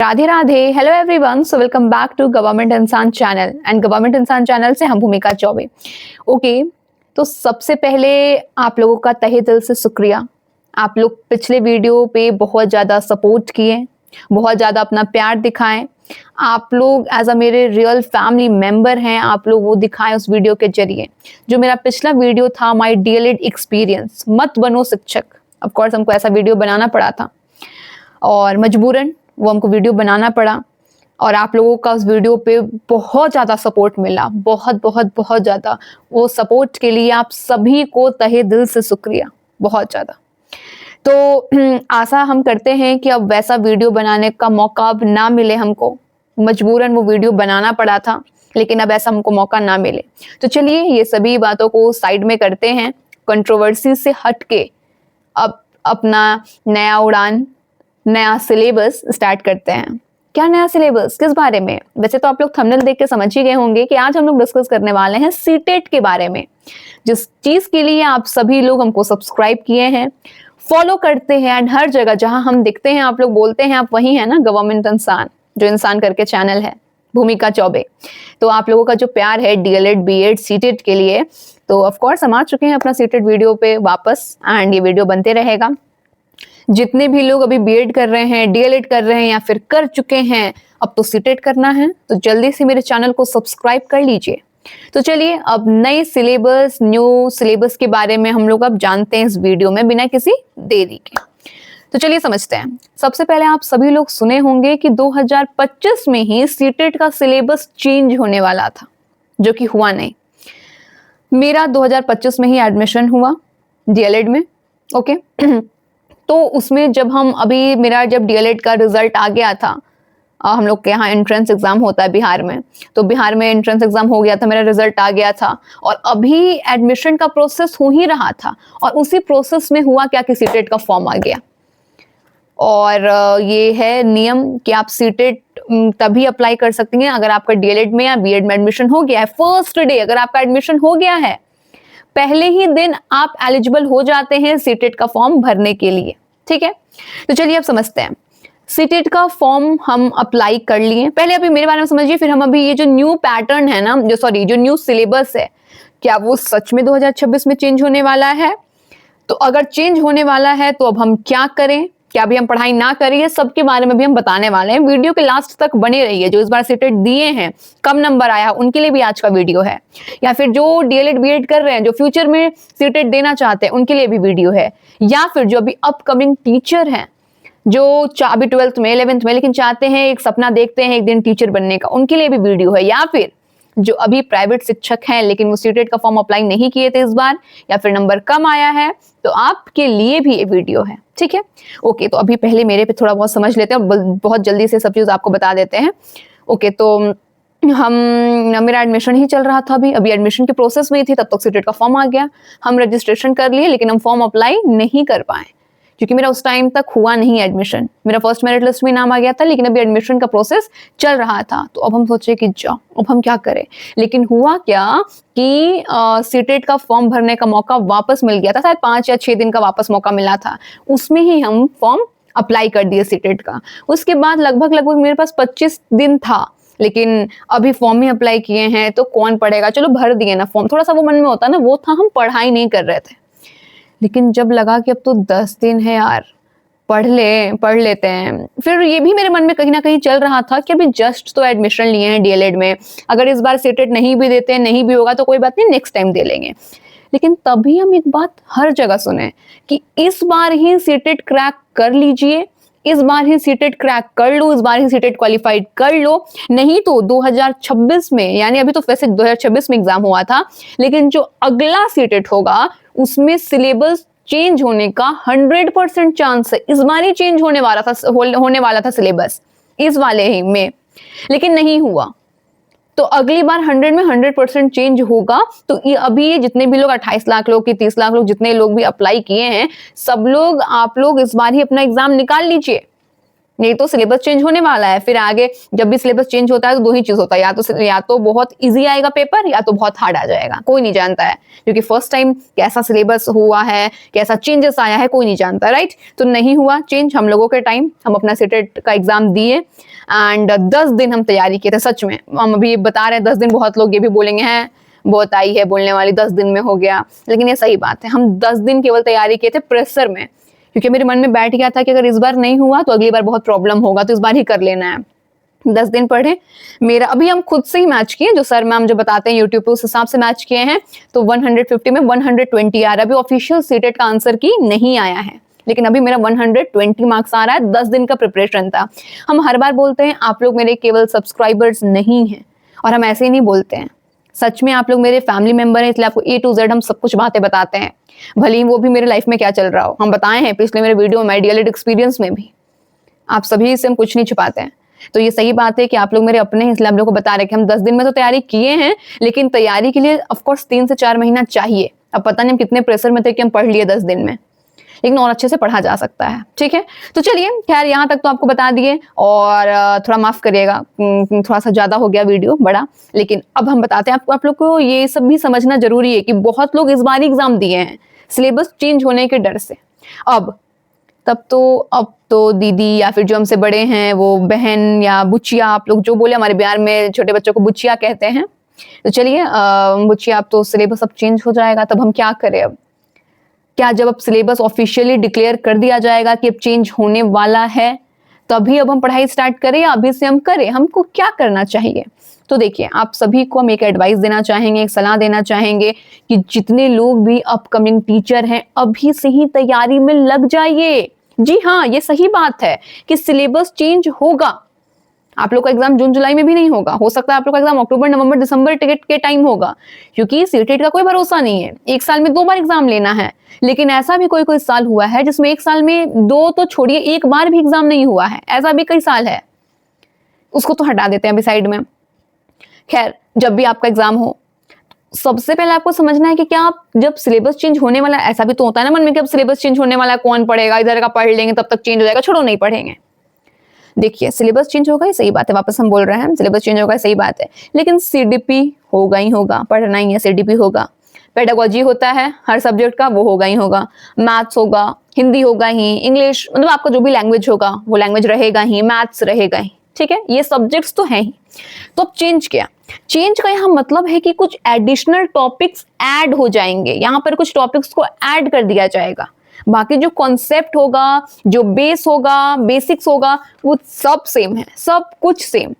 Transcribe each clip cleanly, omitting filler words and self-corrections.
Radhe Radhe. Hello everyone, so welcome back to government Insaan channel and government Insaan channel से हम भूमिका Choubey. Okay, तो सबसे पहले आप लोगों का तहे दिल से शुक्रिया। आप लोग पिछले वीडियो पे बहुत ज़्यादा सपोर्ट किए, बहुत ज़्यादा अपना प्यार दिखाएं। आप लोग एज अ मेरे रियल फैमिली मेंबर हैं, आप लोग वो दिखाएं उस वीडियो के जरिए। जो मेरा पिछला वीडियो था माय डीएलएड एक्सपीरियंस, मत बनो शिक्षक, ऑफ कोर्स हमको ऐसा वीडियो बनाना पड़ा था और मजबूरन वो हमको वीडियो बनाना पड़ा। और आप लोगों का उस वीडियो पे बहुत ज़्यादा सपोर्ट मिला, बहुत बहुत बहुत ज़्यादा। वो सपोर्ट के लिए आप सभी को तहे दिल से शुक्रिया, बहुत ज़्यादा। तो आशा हम करते हैं कि अब वैसा वीडियो बनाने का मौका अब ना मिले हमको। मजबूरन वो वीडियो बनाना पड़ा था, लेकिन अब ऐसा हमको मौका ना मिले। तो चलिए ये सभी बातों को साइड में करते हैं, कंट्रोवर्सी से हट के अब अपना नया उड़ान, नया सिलेबस स्टार्ट करते हैं। क्या नया सिलेबस, किस बारे में? वैसे तो आप लोग थंबनेल देख के समझ ही गए होंगे कि आज हम लोग डिस्कस करने वाले हैं सीटेट के बारे में। जिस चीज के लिए आप सभी लोग हमको सब्सक्राइब किए हैं, फॉलो करते हैं एंड हर जगह जहां हम दिखते हैं आप लोग बोलते हैं आप वही है ना, गवर्नमेंट इंसान, जो इंसान करके चैनल है, भूमिका चौबे। तो आप लोगों का जो प्यार है डीएलएड बीएड सीटेट के लिए, तो ऑफकोर्स हम आ चुके हैं अपना सीटेट वीडियो पे वापस, एंड ये वीडियो बनते रहेगा। जितने भी लोग अभी बीएड कर रहे हैं, डीएलएड कर रहे हैं या फिर कर चुके हैं, अब तो सीटेट करना है, तो जल्दी से मेरे चैनल को सब्सक्राइब कर लीजिए। तो चलिए अब नए सिलेबस, न्यू सिलेबस के बारे में हम लोग अब जानते हैं इस वीडियो में बिना किसी देरी के। तो चलिए समझते हैं। सबसे पहले आप सभी लोग सुने होंगे कि 2025 में ही सीटेट का सिलेबस चेंज होने वाला था, जो कि हुआ नहीं। मेरा 2025 में ही एडमिशन हुआ डीएलएड में। ओके तो उसमें जब हम अभी मेरा जब डीएलएड का रिजल्ट आ गया था, हम लोग के यहाँ एंट्रेंस एग्जाम होता है बिहार में, तो बिहार में एंट्रेंस एग्जाम हो गया था, मेरा रिजल्ट आ गया था और अभी एडमिशन का प्रोसेस हो ही रहा था। और उसी प्रोसेस में हुआ क्या कि सीटेट का फॉर्म आ गया। और ये है नियम कि आप सीटेट तभी अप्लाई कर सकती हैं अगर आपका डीएलएड में या बीएड में एडमिशन हो गया है। फर्स्ट डे अगर आपका एडमिशन हो गया है, पहले ही दिन आप एलिजिबल हो जाते हैं सीटेट का फॉर्म भरने के लिए। ठीक है, तो चलिए अब समझते हैं। सीटेट का फॉर्म हम अप्लाई कर लिए। पहले अभी मेरे बारे में समझिए, फिर हम अभी ये जो न्यू पैटर्न है ना, जो न्यू सिलेबस है, क्या वो सच में 2026 में चेंज होने वाला है? तो अगर चेंज होने वाला है तो अब हम क्या करें, क्या अभी हम पढ़ाई ना करें, ये सब के बारे में भी हम बताने वाले हैं। वीडियो के लास्ट तक बने रहिए। जो इस बार सीटेट दिए हैं, कम नंबर आया, उनके लिए भी आज का वीडियो है, या फिर जो डीएलएड बीएड कर रहे हैं, जो फ्यूचर में सीटेट देना चाहते हैं, उनके लिए भी वीडियो है, या फिर जो अभी अपकमिंग टीचर हैं, जो अभी 12th में 11th में लेकिन चाहते हैं, एक सपना देखते हैं एक दिन टीचर बनने का, उनके लिए भी वीडियो है। या फिर जो अभी प्राइवेट शिक्षक हैं लेकिन वो सीटेट का फॉर्म अप्लाई नहीं किए थे इस बार, या फिर नंबर कम आया है, तो आपके लिए भी ये वीडियो है। ठीक है, ओके, तो अभी पहले मेरे पे थोड़ा बहुत समझ लेते हैं, बहुत जल्दी से सब चीज आपको बता देते हैं। ओके, तो मेरा एडमिशन ही चल रहा था, अभी एडमिशन के प्रोसेस में ही थी, तब तक सीटेट का फॉर्म आ गया। हम रजिस्ट्रेशन कर लिए लेकिन हम फॉर्म अप्लाई नहीं कर पाए क्योंकि मेरा उस टाइम तक हुआ नहीं एडमिशन। मेरा फर्स्ट मेरिट लिस्ट में नाम आ गया था लेकिन अभी एडमिशन का प्रोसेस चल रहा था। तो अब हम सोचे कि जाओ अब हम क्या करें। लेकिन हुआ क्या कि सीटेट का फॉर्म भरने का मौका वापस मिल गया था, शायद 5 या 6 दिन का वापस मौका मिला था, उसमें ही हम फॉर्म अप्लाई कर दिए सीटेट का। उसके बाद लगभग मेरे पास 25 दिन था, लेकिन अभी फॉर्म ही अप्लाई किए हैं तो कौन पढ़ेगा, चलो भर दिए ना फॉर्म। थोड़ा सा वो मन में होता ना, वो था, हम पढ़ाई नहीं कर रहे थे। लेकिन जब लगा कि अब तो 10 दिन है यार, पढ़ लेते हैं। फिर ये भी मेरे मन में कहीं ना कहीं चल रहा था कि अभी जस्ट तो एडमिशन लिए हैं डीएलएड में, अगर इस बार सीटेट नहीं भी देते हैं, नहीं भी होगा तो कोई बात नहीं, नेक्स्ट टाइम दे लेंगे। लेकिन तभी हम एक बात हर जगह सुने कि इस बार ही सीटेट क्रैक कर लीजिए, इस बार ही सीटेट क्रैक कर लो, इस बार ही सीटेट क्वालिफाइड कर लो, नहीं तो 2026 में, यानी अभी तो वैसे 2026 में एग्जाम हुआ था, लेकिन जो अगला सीटेट होगा उसमें सिलेबस चेंज होने का 100% चांस है। इस बार ही चेंज होने वाला था सिलेबस, इस वाले ही में, लेकिन नहीं हुआ। तो अगली बार 100 में 100% चेंज होगा। तो ये अभी जितने भी लोग 28 लाख लोग की 30 लाख लोग जितने लोग भी अप्लाई किए हैं, सब लोग, आप लोग इस बार ही अपना एग्जाम निकाल लीजिए। नहीं तो सिलेबस चेंज होने वाला है। फिर आगे जब भी सिलेबस चेंज होता है तो दो ही चीज होता है, या तो बहुत इजी आएगा पेपर या तो बहुत हार्ड आ जाएगा। कोई नहीं जानता है, क्योंकि फर्स्ट टाइम कैसा सिलेबस हुआ है, कैसा चेंजेस आया है, कोई नहीं जानता, राइट। तो नहीं हुआ चेंज हम लोगों के टाइम, हम अपना सीटेट का एग्जाम दिए एंड 10 दिन हम तैयारी किए थे। सच में हम अभी बता रहे हैं 10 दिन, बहुत लोग ये भी बोलेंगे हैं बहुत आई है बोलने वाली, 10 दिन में हो गया, लेकिन ये सही बात है। हम 10 दिन केवल तैयारी किए थे प्रेशर में, क्योंकि मेरे मन में बैठ गया था कि अगर इस बार नहीं हुआ तो अगली बार बहुत प्रॉब्लम होगा, तो इस बार ही कर लेना है। 10 दिन पढ़े। मेरा अभी हम खुद से ही मैच किए, जो सर मैम जो बताते हैं यूट्यूब पे उस हिसाब से मैच किए हैं, तो 150 में 120 आ रहा है। अभी ऑफिशियल सीटेट का आंसर की नहीं आया है, लेकिन अभी मेरा 120 मार्क्स आ रहा है। 10 दिन का प्रिपरेशन था। हम हर बार बोलते हैं आप लोग मेरे केवल सब्सक्राइबर्स नहीं हैं, और हम ऐसे ही नहीं बोलते हैं, सच में आप लोग मेरे फैमिली मेंबर हैं, इसलिए आपको A to Z हम सब कुछ बातें बताते हैं, भले ही वो भी मेरे लाइफ में क्या चल रहा हो हम बताए हैं पिछले मेरे वीडियो में, आइडियल एक्सपीरियंस में भी। आप सभी से हम कुछ नहीं छुपाते हैं। तो ये सही बात है कि आप लोग मेरे अपने हैं, इसलिए आप लोग को बता रहे कि हम 10 दिन में तो तैयारी किए हैं, लेकिन तैयारी के लिए ऑफकोर्स 3 से 4 महीना चाहिए। अब पता नहीं हम कितने प्रेशर में थे कि हम पढ़ लिए 10 दिन में, लेकिन और अच्छे से पढ़ा जा सकता है, ठीक है। तो चलिए खैर यहाँ तक तो आपको बता दिए, और थोड़ा माफ करिएगा थोड़ा सा ज्यादा हो गया वीडियो बड़ा, लेकिन अब हम बताते हैं आपको। आप लोग को ये सब भी समझना जरूरी है कि बहुत लोग इस बार एग्जाम दिए हैं सिलेबस चेंज होने के डर से। अब तो दीदी या फिर जो हमसे बड़े हैं वो बहन या बुचिया, आप लोग जो बोले, हमारे बिहार में छोटे बच्चों को बुचिया कहते हैं। तो चलिए बुचिया, अब तो सिलेबस अब चेंज हो जाएगा, तब हम क्या करें? अब क्या जब अब सिलेबस ऑफिशियली डिक्लेयर कर दिया जाएगा कि अब चेंज होने वाला है, तभी अब हम पढ़ाई स्टार्ट करें या अभी से हम करें? हमको क्या करना चाहिए? तो देखिए, आप सभी को हम एक एडवाइस देना चाहेंगे, एक सलाह देना चाहेंगे कि जितने लोग भी अपकमिंग टीचर हैं, अभी से ही तैयारी में लग जाइए। जी हाँ, ये सही बात है कि सिलेबस चेंज होगा। आप लोग का एग्जाम जून जुलाई में भी नहीं होगा, हो सकता है आप लोग का एग्जाम अक्टूबर नवंबर दिसंबर टिकट के टाइम होगा, क्योंकि सीटेट का कोई भरोसा नहीं है। एक साल में 2 बार एग्जाम लेना है, लेकिन ऐसा भी कोई साल हुआ है जिसमें एक साल में 2 तो छोड़िए, 1 बार भी एग्जाम नहीं हुआ है। ऐसा भी कई साल है, उसको तो हटा देते हैं अभी साइड में। खैर, जब भी आपका एग्जाम हो, सबसे पहले आपको समझना है कि क्या आप जब सिलेबस चेंज होने वाला, ऐसा भी तो होता है ना मन में कि अब सिलेबस चेंज होने वाला है, कौन पढ़ेगा, इधर का पढ़ लेंगे तब तक चेंज हो जाएगा, छोड़ो नहीं पढ़ेंगे। देखिए, सिलेबस चेंज होगा ये सही बात है, वापस हम बोल रहे हैं सिलेबस चेंज होगा सही बात है, लेकिन सीडीपी होगा ही होगा, पढ़ना ही है, सीडीपी होगा। पेडागोजी होता है हर सब्जेक्ट का, वो होगा ही होगा। मैथ्स होगा, हिंदी होगा ही, इंग्लिश, मतलब आपका जो भी लैंग्वेज होगा वो लैंग्वेज रहेगा ही, मैथ्स रहेगा ही, ठीक है। ये सब्जेक्ट्स तो हैं ही। तो अब चेंज क्या? चेंज का यहाँ मतलब है कि कुछ एडिशनल टॉपिक्स ऐड हो जाएंगे, यहाँ पर कुछ टॉपिक्स को ऐड कर दिया जाएगा। बाकी जो कॉन्सेप्ट होगा, जो बेस होगा, बेसिक्स होगा, वो सब सेम है, सब कुछ सेम।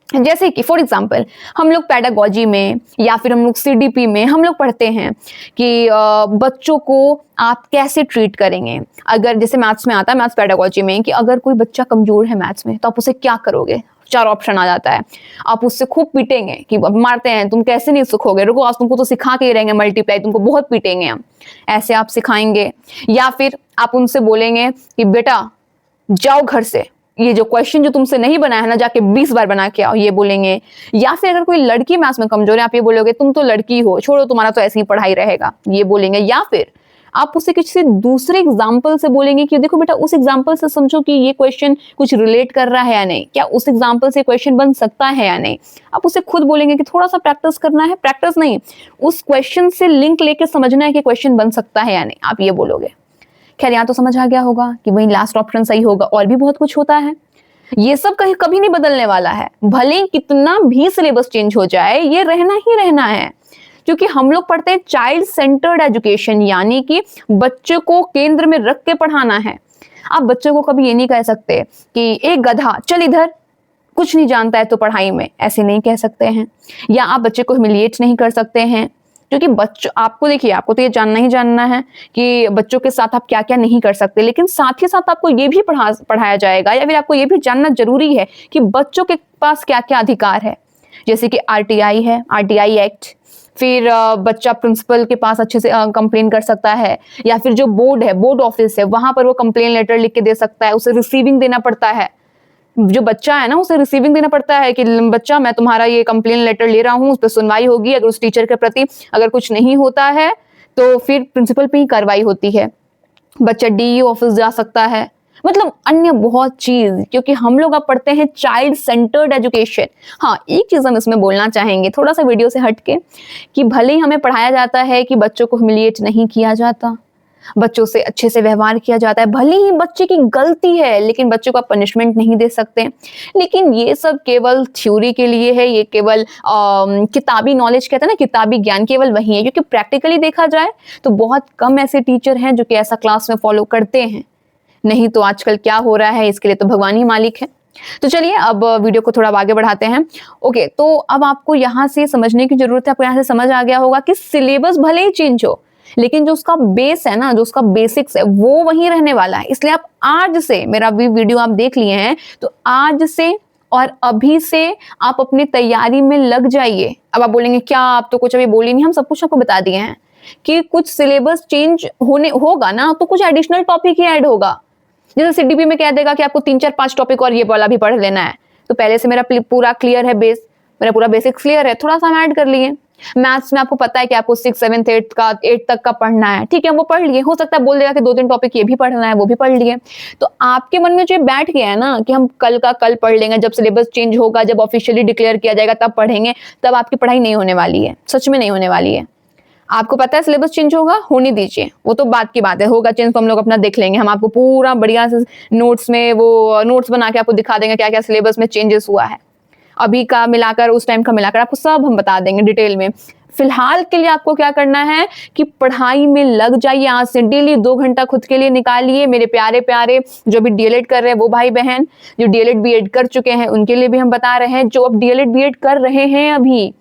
जैसे कि फॉर एग्जाम्पल हम लोग पेडागोजी में या फिर हम लोग सीडीपी में हम लोग पढ़ते हैं कि बच्चों को आप कैसे ट्रीट करेंगे। अगर जैसे मैथ्स में आता है, मैथ्स पेडागोजी में, कि अगर कोई बच्चा कमजोर है मैथ्स में तो आप उसे क्या करोगे? 4 ऑप्शन आ जाता है। आप उससे खूब पीटेंगे कि अब मारते हैं, तुम कैसे नहीं सीखोगे, रुको आज तुमको तो सिखा के ही रहेंगे मल्टीप्लाई, तुमको बहुत पीटेंगे हम, ऐसे आप सिखाएंगे। या फिर आप उनसे बोलेंगे कि बेटा जाओ घर से, ये जो क्वेश्चन जो तुमसे नहीं बनाया है ना, जाके 20 बार बना के आओ, ये बोलेंगे। या फिर अगर कोई लड़की मैथ्स में कमजोर है, आप ये बोलोगे तुम तो लड़की हो, छोड़ो तुम्हारा तो ऐसी ही पढ़ाई रहेगा, ये बोलेंगे। या फिर आप उसे किसी दूसरे एग्जाम्पल से बोलेंगे कि देखो बेटा उस एग्जाम्पल से समझो कि ये क्वेश्चन कुछ रिलेट कर रहा है या नहीं, क्या उस एग्जाम्पल से क्वेश्चन बन सकता है या नहीं। आप उसे खुद बोलेंगे कि थोड़ा सा प्रैक्टिस करना है, प्रैक्टिस नहीं, उस क्वेश्चन से लिंक लेके समझना है कि क्वेश्चन बन सकता है या नहीं, आप ये बोलोगे। खैर, यहाँ तो समझ आ गया होगा कि वही लास्ट ऑप्शन सही होगा। और भी बहुत कुछ होता है, ये सब कभी नहीं बदलने वाला है, भले कितना भी सिलेबस चेंज हो जाए, ये रहना ही रहना है। क्योंकि हम लोग पढ़ते हैं चाइल्ड सेंटर्ड एजुकेशन, यानी कि बच्चों को केंद्र में रख के पढ़ाना है। आप बच्चों को कभी ये नहीं कह सकते कि एक गधा चल इधर, कुछ नहीं जानता है तो पढ़ाई में, ऐसे नहीं कह सकते हैं। या आप बच्चे को ह्यूमिलिएट नहीं कर सकते हैं, क्योंकि बच्चों, आपको देखिए, आपको तो ये जानना ही जानना है कि बच्चों के साथ आप क्या क्या नहीं कर सकते, लेकिन साथ ही साथ आपको ये भी पढ़ाया जाएगा, या फिर आपको ये भी जानना जरूरी है कि बच्चों के पास क्या क्या अधिकार है। जैसे कि आरटीआई है, आरटीआई एक्ट, फिर बच्चा प्रिंसिपल के पास अच्छे से कंप्लेन कर सकता है, या फिर जो बोर्ड है, बोर्ड ऑफिस है, वहां पर वो कंप्लेन लेटर लिख के दे सकता है। उसे रिसीविंग देना पड़ता है, जो बच्चा है ना उसे रिसीविंग देना पड़ता है कि बच्चा मैं तुम्हारा ये कंप्लेन लेटर ले रहा हूँ, उस पर सुनवाई होगी। अगर उस टीचर के प्रति अगर कुछ नहीं होता है तो फिर प्रिंसिपल पे ही कार्रवाई होती है। बच्चा डीईओ ऑफिस जा सकता है, मतलब अन्य बहुत चीज, क्योंकि हम लोग अब पढ़ते हैं चाइल्ड सेंटर्ड एजुकेशन। हाँ, एक चीज हम इसमें बोलना चाहेंगे थोड़ा सा वीडियो से हटके, कि भले ही हमें पढ़ाया जाता है कि बच्चों को ह्यूमिलिएट नहीं किया जाता, बच्चों से अच्छे से व्यवहार किया जाता है, भले ही बच्चे की गलती है लेकिन बच्चों को पनिशमेंट नहीं दे सकते। लेकिन ये सब केवल थ्योरी के लिए है, ये केवल किताबी नॉलेज कहते हैं ना, किताबी ज्ञान केवल वही है, क्योंकि प्रैक्टिकली देखा जाए तो बहुत कम ऐसे टीचर हैं जो कि ऐसा क्लास में फॉलो करते हैं। नहीं तो आजकल क्या हो रहा है इसके लिए तो भगवान ही मालिक है। तो चलिए अब वीडियो को थोड़ा आगे बढ़ाते हैं। ओके, तो अब आपको यहाँ से समझने की जरूरत है, आपको यहाँ से समझ आ गया होगा कि सिलेबस भले ही चेंज हो लेकिन जो उसका बेस है ना, जो उसका बेसिक्स है वो वही रहने वाला है। इसलिए आप आज से, मेरा भी वीडियो आप देख लिए हैं, तो आज से और अभी से आप अपनी तैयारी में लग जाइए। अब आप बोलेंगे क्या, आप तो कुछ अभी बोली नहीं, हम सब कुछ आपको बता दिए हैं कि कुछ सिलेबस चेंज होने होगा ना तो कुछ एडिशनल टॉपिक ही ऐड होगा। जैसे सीडीपी में कह देगा कि आपको 3 4 5 टॉपिक और ये वाला भी पढ़ लेना है, तो पहले से मेरा पूरा क्लियर है बेस, मेरा पूरा बेसिक क्लियर है, थोड़ा सा हम ऐड कर लिए। मैथ्स में आपको पता है कि आपको 6 7 8 तक का पढ़ना है, ठीक है, वो पढ़ लिए। हो सकता है बोल देगा कि 2 3 टॉपिक ये भी पढ़ना है, वो भी पढ़ लिए। तो आपके मन में जो बैठ गया है ना कि हम कल का कल पढ़ लेंगे, जब सिलेबस चेंज होगा, जब ऑफिशियली डिक्लेयर किया जाएगा तब पढ़ेंगे, तब आपकी पढ़ाई नहीं होने वाली है, सच में नहीं होने वाली है। आपको पता है सिलेबस चेंज होगा, होने दीजिए, वो तो बात की बात है, होगा चेंज तो हम लोग अपना देख लेंगे। हम आपको पूरा बढ़िया से नोट्स में वो नोट्स बना के आपको दिखा देंगे क्या क्या सिलेबस में चेंजेस हुआ है, अभी का मिलाकर उस टाइम का मिलाकर आपको सब हम बता देंगे डिटेल में। फिलहाल के लिए आपको क्या करना है कि पढ़ाई में लग जाइए। आज से डेली 2 घंटा खुद के लिए निकालिए। मेरे प्यारे प्यारे जो भी डीएलएड कर रहे हैं वो भाई बहन, जो डीएलएड बीएड कर चुके हैं उनके लिए भी हम बता रहे हैं, जो अब डीएलएड बीएड कर रहे हैं, अभी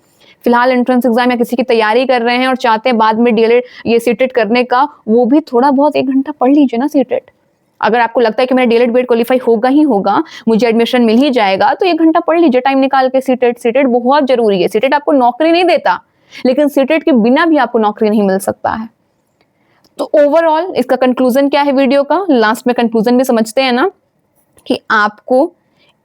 फिलहाल एंट्रेंस एग्जाम या किसी की तैयारी कर रहे हैं और चाहते हैं बाद में डीएलएड ये सीटेट करने का, वो भी थोड़ा बहुत 1 घंटा पढ़ लीजिए ना सीटेट। अगर आपको लगता है कि मेरा डीएलएड बीएड क्वालिफाई होगा ही होगा, मुझे एडमिशन मिल ही जाएगा, तो 1 घंटा पढ़ लीजिए टाइम निकाल के। सीटेट बहुत जरूरी है। सीटेट आपको नौकरी नहीं देता, लेकिन सीटेट के बिना भी आपको नौकरी नहीं मिल सकता है। तो ओवरऑल इसका कंक्लूजन क्या है वीडियो का, लास्ट में कंक्लूजन भी समझते हैं ना, कि आपको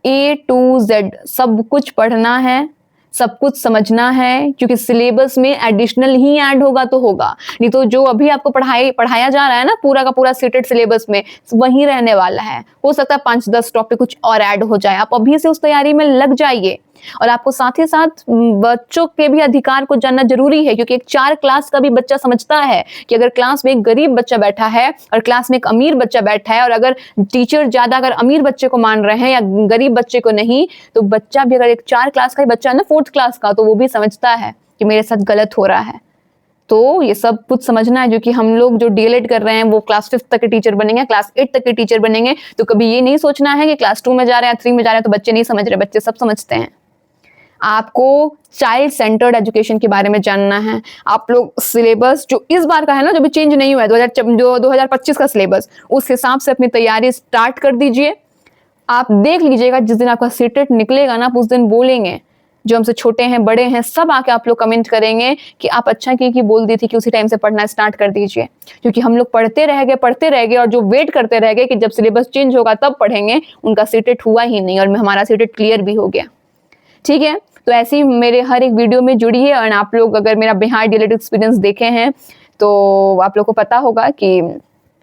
A to Z सब कुछ पढ़ना है, सब कुछ समझना है, क्योंकि सिलेबस में एडिशनल ही ऐड होगा तो होगा, नहीं तो जो अभी आपको पढ़ाया जा रहा है ना पूरा का पूरा सीटेड सिलेबस में वही रहने वाला है। हो सकता है 5 10 टॉपिक कुछ और ऐड हो जाए। आप अभी से उस तैयारी में लग जाइए। और आपको साथ ही साथ बच्चों के भी अधिकार को जानना जरूरी है, क्योंकि एक 4 क्लास का भी बच्चा समझता है कि अगर क्लास में एक गरीब बच्चा बैठा है और क्लास में एक अमीर बच्चा बैठा है, और अगर टीचर ज्यादा अगर अमीर बच्चे को मान रहे हैं या गरीब बच्चे को नहीं, तो बच्चा भी, अगर एक 4 क्लास का बच्चा है ना 4th क्लास का, तो वो भी समझता है कि मेरे साथ गलत हो रहा है। तो ये सब कुछ समझना है, जो कि हम लोग जो डीएलएड कर रहे हैं वो क्लास 5th तक के टीचर बनेंगे, क्लास 8 तक के टीचर बनेंगे। तो कभी ये नहीं सोचना है कि क्लास 2 में जा रहे हैं, 3 में जा रहे हैं तो बच्चे नहीं समझ रहे, बच्चे सब समझते हैं। आपको चाइल्ड सेंटर्ड एजुकेशन के बारे में जानना है। आप लोग सिलेबस जो इस बार का है ना, जो भी चेंज नहीं हुआ है, 2025 का सिलेबस, उस हिसाब से अपनी तैयारी स्टार्ट कर दीजिए। आप देख लीजिएगा जिस दिन आपका सीटेट निकलेगा ना, आप उस दिन बोलेंगे, जो हमसे छोटे हैं बड़े हैं सब आके आप लोग कमेंट करेंगे कि आप अच्छा की बोल दी थी कि उसी टाइम से पढ़ना स्टार्ट कर दीजिए। क्योंकि हम लोग पढ़ते रह गए और जो वेट करते रह गए कि जब सिलेबस चेंज होगा तब पढ़ेंगे, उनका सीटेट हुआ ही नहीं और हमारा सीटेट क्लियर भी हो गया। ठीक है, तो ऐसे ही मेरे हर एक वीडियो में जुड़िए। और आप लोग अगर मेरा बिहार डीएलएड एक्सपीरियंस देखे हैं तो आप लोग को पता होगा कि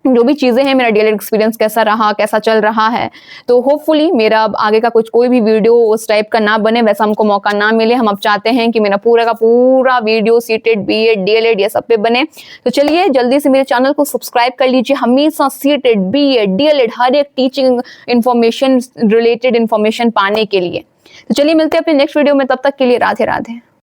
जो भी चीजें हैं, मेरा डीएलएड एक्सपीरियंस कैसा रहा, कैसा चल रहा है। तो होपफुली मेरा आगे का कोई भी वीडियो उस टाइप का ना बने, वैसा हमको मौका ना मिले। हम अब चाहते हैं कि मेरा पूरा का पूरा वीडियो सीटेड बीएड डीएलएड ये सब पे बने। तो चलिए जल्दी से मेरे चैनल को सब्सक्राइब कर लीजिए। हमेशा सीटेड बीएड डीएलएड हर एक टीचिंग इंफॉर्मेशन रिलेटेड इंफॉर्मेशन पाने के लिए। तो चलिए मिलते हैं अपने नेक्स्ट वीडियो में, तब तक के लिए राधे राधे।